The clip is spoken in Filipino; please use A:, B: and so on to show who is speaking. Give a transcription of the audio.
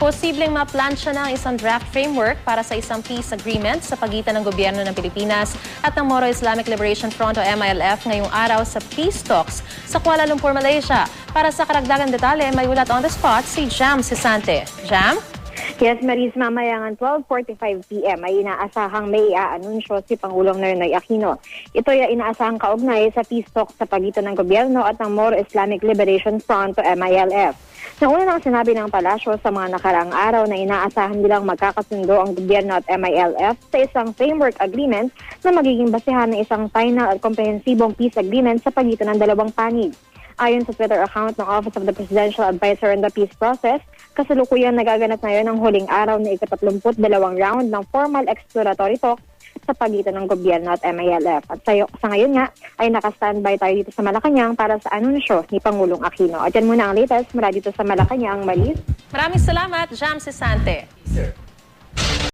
A: Posibleng maplansya na ang isang draft framework para sa isang peace agreement sa pagitan ng gobyerno ng Pilipinas at ng Moro Islamic Liberation Front o MILF ngayong araw sa peace talks sa Kuala Lumpur, Malaysia. Para sa karagdagang detalye, may ulat on the spot si Jam Sisante. Jam?
B: Yes, Maris, mamaya ng 12:45 p.m. ay inaasahang may i-aanunsyo si Pangulong Noynoy Aquino. Ito ay inaasahang kaugnay sa peace talks sa pagitan ng gobyerno at ng Moro Islamic Liberation Front o MILF. Nauna nang sinabi ng palasyo sa mga nakaraang araw na inaasahan nilang magkakasundo ang gobyerno at MILF sa isang framework agreement na magiging basehan ng isang final at komprehensibong peace agreement sa pagitan ng dalawang panig. Ayon sa Twitter account ng Office of the Presidential Advisor on the Peace Process, kasalukuyan nagaganap ngayon ang huling araw na ika-32 round ng formal exploratory talk sa pagitan ng gobyerno at MILF. At sa ngayon nga ay naka-standby tayo dito sa Malacanang para sa anunsyo ni Pangulong Aquino. At yan muna ang latest mula dito sa Malacanang, Maris.
A: Maraming salamat, Jam Sisante.